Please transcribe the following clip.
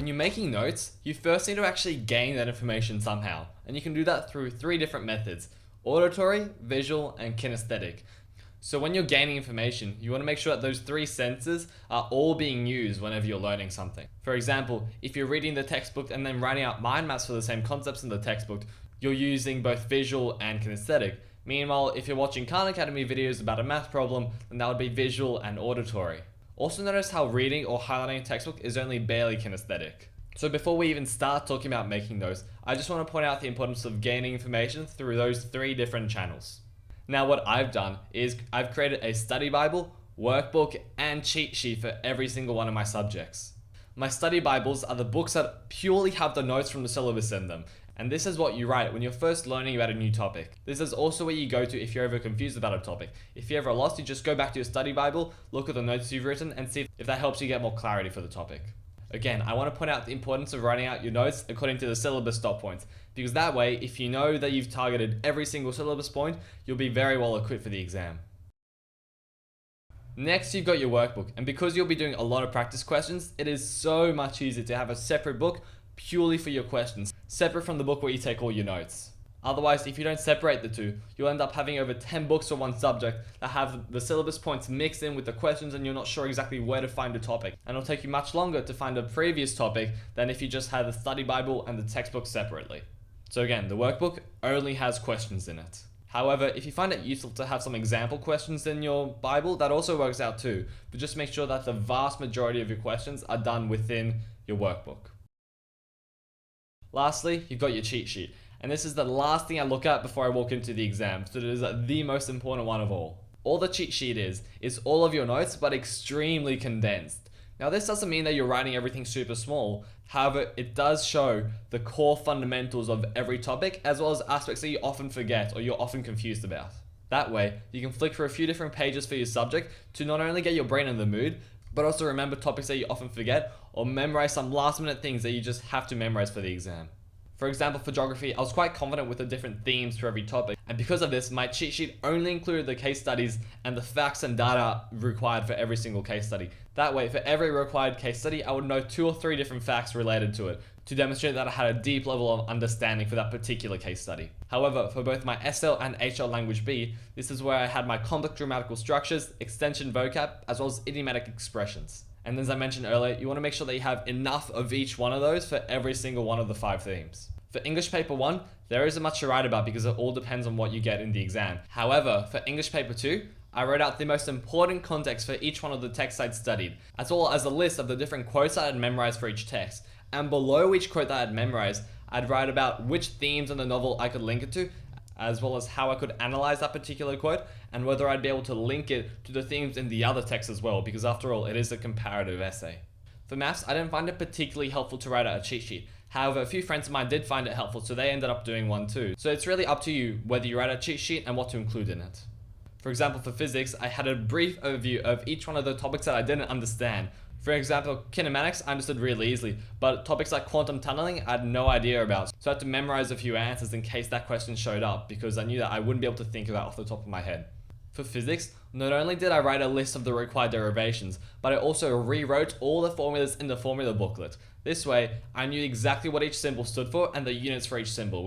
When you're making notes, you first need to actually gain that information somehow, and you can do that through 3 different methods: auditory, visual, and kinesthetic. So when you're gaining information, you want to make sure that those 3 senses are all being used whenever you're learning something. For example, if you're reading the textbook and then writing out mind maps for the same concepts in the textbook, you're using both visual and kinesthetic. Meanwhile, if you're watching Khan Academy videos about a math problem, then that would be visual and auditory. Also notice how reading or highlighting a textbook is only barely kinesthetic. So before we even start talking about making those, I just want to point out the importance of gaining information through those 3 different channels. Now what I've done is I've created a study Bible, workbook, and cheat sheet for every single one of my subjects. My study Bibles are the books that purely have the notes from the syllabus in them, and this is what you write when you're first learning about a new topic. This is also where you go to if you're ever confused about a topic. If you're ever lost, you just go back to your study Bible, look at the notes you've written, and see if that helps you get more clarity for the topic. Again, I want to point out the importance of writing out your notes according to the syllabus stop points, because that way, if you know that you've targeted every single syllabus point, you'll be very well equipped for the exam. Next, you've got your workbook, and because you'll be doing a lot of practice questions, it is so much easier to have a separate book purely for your questions, separate from the book where you take all your notes. Otherwise, if you don't separate the two, you'll end up having over 10 books for one subject that have the syllabus points mixed in with the questions, and you're not sure exactly where to find a topic. And it'll take you much longer to find a previous topic than if you just had the study Bible and the textbook separately. So again, the workbook only has questions in it. However, if you find it useful to have some example questions in your Bible, that also works out too. But just make sure that the vast majority of your questions are done within your workbook. Lastly, you've got your cheat sheet. And this is the last thing I look at before I walk into the exam, so it is the most important one of all. All the cheat sheet is all of your notes, but extremely condensed. Now this doesn't mean that you're writing everything super small. However, it does show the core fundamentals of every topic, as well as aspects that you often forget or you're often confused about. That way, you can flick through a few different pages for your subject to not only get your brain in the mood, but also remember topics that you often forget, or memorize some last minute things that you just have to memorize for the exam. For example, for geography, I was quite confident with the different themes for every topic, and because of this, my cheat sheet only included the case studies and the facts and data required for every single case study. That way, for every required case study, I would know 2 or 3 different facts related to it, to demonstrate that I had a deep level of understanding for that particular case study. However, for both my SL and HL Language B, this is where I had my complex grammatical structures, extension vocab, as well as idiomatic expressions. And as I mentioned earlier, you want to make sure that you have enough of each one of those for every single one of the 5 themes. For English paper 1, there isn't much to write about because it all depends on what you get in the exam. However, for English paper 2, I wrote out the most important context for each one of the texts I'd studied, as well as a list of the different quotes I had memorized for each text. And below each quote that I had memorized, I'd write about which themes in the novel I could link it to, as well as how I could analyze that particular quote, and whether I'd be able to link it to the themes in the other text as well, because after all, it is a comparative essay. For maths, I didn't find it particularly helpful to write out a cheat sheet. However, a few friends of mine did find it helpful, so they ended up doing one too. So it's really up to you whether you write a cheat sheet and what to include in it. For example, for physics, I had a brief overview of each one of the topics that I didn't understand. For example, kinematics I understood really easily, but topics like quantum tunneling I had no idea about. So I had to memorize a few answers in case that question showed up, because I knew that I wouldn't be able to think of that off the top of my head. For physics, not only did I write a list of the required derivations, but I also rewrote all the formulas in the formula booklet. This way, I knew exactly what each symbol stood for and the units for each symbol.